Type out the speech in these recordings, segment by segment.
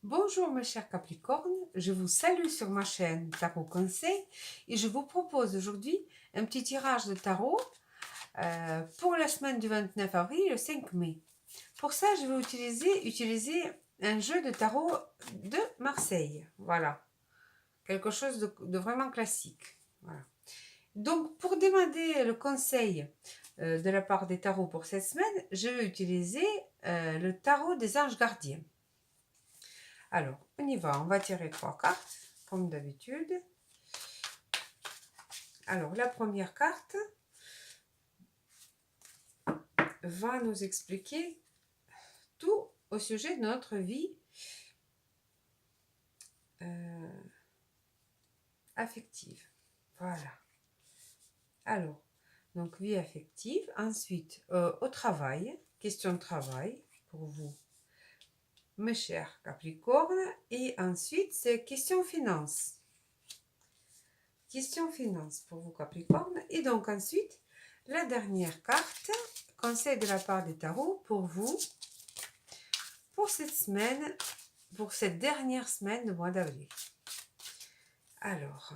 Bonjour mes chers Capricornes, je vous salue sur ma chaîne Tarot Conseil et je vous propose aujourd'hui un petit tirage de tarot pour la semaine du 29 avril au 5 mai. Pour ça, je vais utiliser un jeu de tarot de Marseille. Voilà, quelque chose de vraiment classique. Voilà. Donc, pour demander le conseil de la part des tarots pour cette semaine, je vais utiliser le tarot des anges gardiens. Alors, on y va, on va tirer 3 cartes, comme d'habitude. Alors, la première carte va nous expliquer tout au sujet de notre vie affective. Voilà. Alors, donc vie affective. Ensuite, au travail, question de travail pour vous, mes chers Capricornes. Et ensuite, c'est question finance. Question finance pour vous Capricornes. Et donc ensuite, la dernière carte, conseil de la part des tarots pour vous, pour cette semaine, pour cette dernière semaine du mois d'avril. Alors,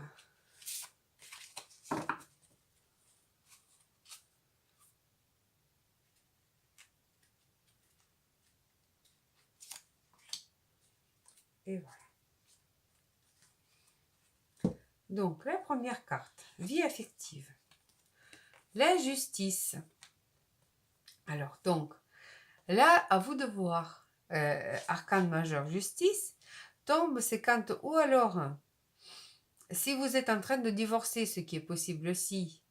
et voilà. Donc, la première carte, vie affective. La justice. Alors, donc, là, à vous de voir, arcane majeur justice, tombe, c'est quand, ou alors, si vous êtes en train de divorcer, ce qui est possible aussi,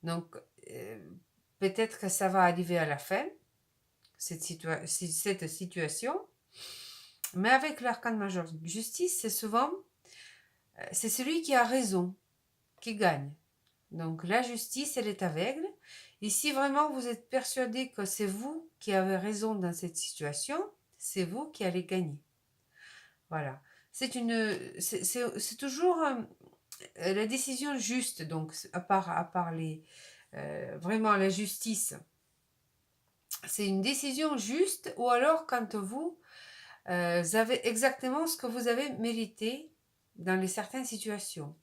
donc, peut-être que ça va arriver à la fin, cette situation, mais avec l'arcane majeur justice, c'est souvent, c'est celui qui a raison, qui gagne. Donc la justice, elle est aveugle. Et si vraiment vous êtes persuadé que c'est vous qui avez raison dans cette situation, c'est vous qui allez gagner. Voilà. C'est toujours la décision juste. Donc à part vraiment la justice, c'est une décision juste. Ou alors quand vous avez exactement ce que vous avez mérité dans les certaines situations.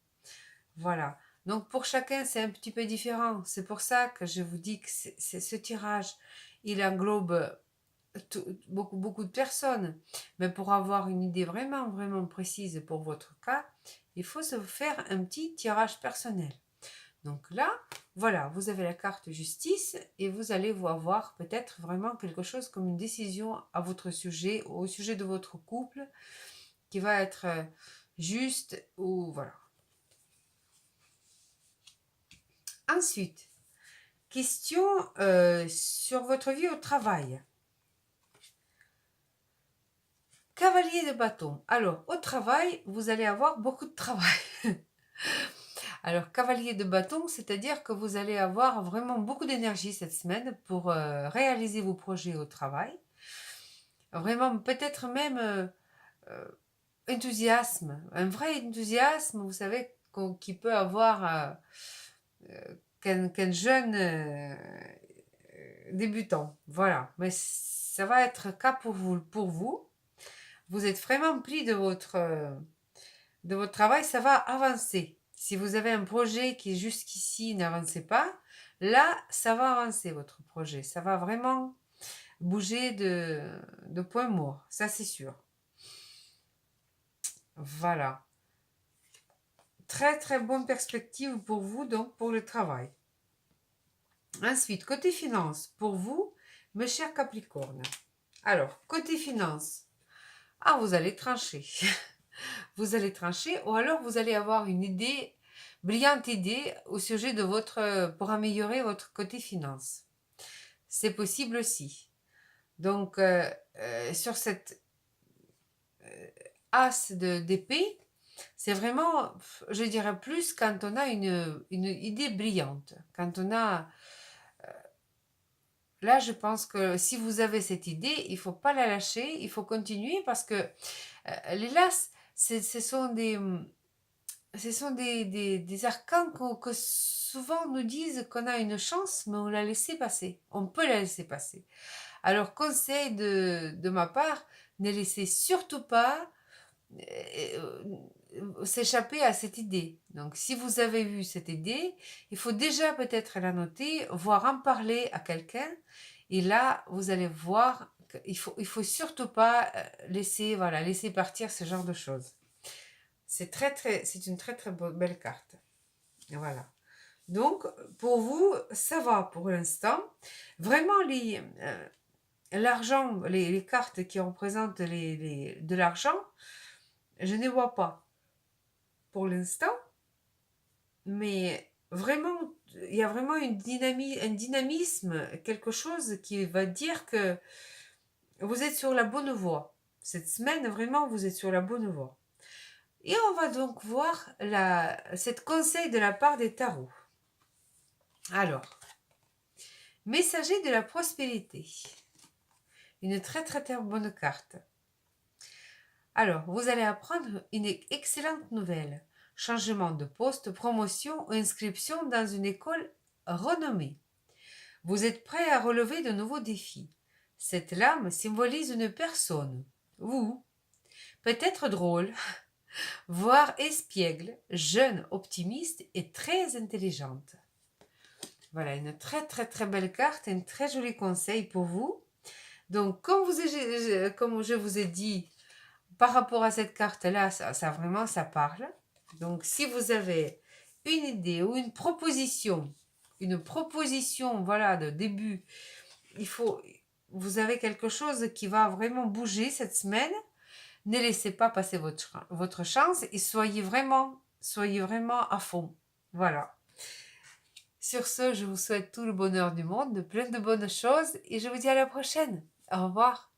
Voilà. Donc pour chacun, c'est un petit peu différent. C'est pour ça que je vous dis que ce tirage, il englobe beaucoup de personnes. Mais pour avoir une idée vraiment précise pour votre cas, il faut se faire un petit tirage personnel. Donc là, voilà, vous avez la carte justice et vous allez vous avoir peut-être vraiment quelque chose comme une décision à votre sujet, au sujet de votre couple, qui va être juste ou voilà. Ensuite, question sur votre vie au travail. Cavalier de bâton. Alors, au travail, vous allez avoir beaucoup de travail. Alors, cavalier de bâton, c'est-à-dire que vous allez avoir vraiment beaucoup d'énergie cette semaine pour réaliser vos projets au travail. Vraiment, peut-être même enthousiasme. Un vrai enthousiasme, vous savez, qui peut avoir qu'un jeune débutant. Voilà. Mais ça va être le cas pour vous. Vous êtes vraiment pris de votre travail, ça va avancer. Si vous avez un projet qui jusqu'ici n'avançait pas, là, ça va avancer votre projet. Ça va vraiment bouger de point mort, ça c'est sûr. Voilà. Très bonne perspective pour vous, donc pour le travail. Ensuite, côté finance, pour vous, mes chers Capricornes. Alors, côté finance, vous allez trancher. Vous allez trancher ou alors vous allez avoir une idée, brillante idée au sujet de pour améliorer votre côté finance. C'est possible aussi. Donc, sur cette as d'épée, c'est vraiment, je dirais plus quand on a une idée brillante. Quand on a... Là, je pense que si vous avez cette idée, il ne faut pas la lâcher, il faut continuer parce que les las, ce sont des arcans que souvent nous disent qu'on a une chance, mais on l'a laissé passer. On peut la laisser passer. Alors, conseil de ma part, ne laissez surtout pas s'échapper à cette idée. Donc, si vous avez vu cette idée, il faut déjà peut-être la noter, voire en parler à quelqu'un. Et là, vous allez voir qu'il faut surtout pas laisser, voilà, laisser partir ce genre de choses. C'est une très très belle carte. Voilà. Donc, pour vous, ça va pour l'instant. Vraiment, l'argent, les cartes qui représentent de l'argent, je ne vois pas pour l'instant, mais vraiment, il y a vraiment un dynamisme, quelque chose qui va dire que vous êtes sur la bonne voie. Cette semaine, vraiment, vous êtes sur la bonne voie. Et on va donc voir cette conseil de la part des tarots. Alors, messager de la prospérité. Une très très très bonne carte. Alors, vous allez apprendre une excellente nouvelle. Changement de poste, promotion ou inscription dans une école renommée. Vous êtes prêt à relever de nouveaux défis. Cette lame symbolise une personne, vous, peut-être drôle, voire espiègle, jeune, optimiste et très intelligente. Voilà, une très très très belle carte, un très joli conseil pour vous. Donc, comme je vous ai dit, par rapport à cette carte-là, ça vraiment, ça parle. Donc, si vous avez une idée ou une proposition, voilà, de début, vous avez quelque chose qui va vraiment bouger cette semaine. Ne laissez pas passer votre chance et soyez vraiment à fond. Voilà. Sur ce, je vous souhaite tout le bonheur du monde, plein de bonnes choses et je vous dis à la prochaine. Au revoir.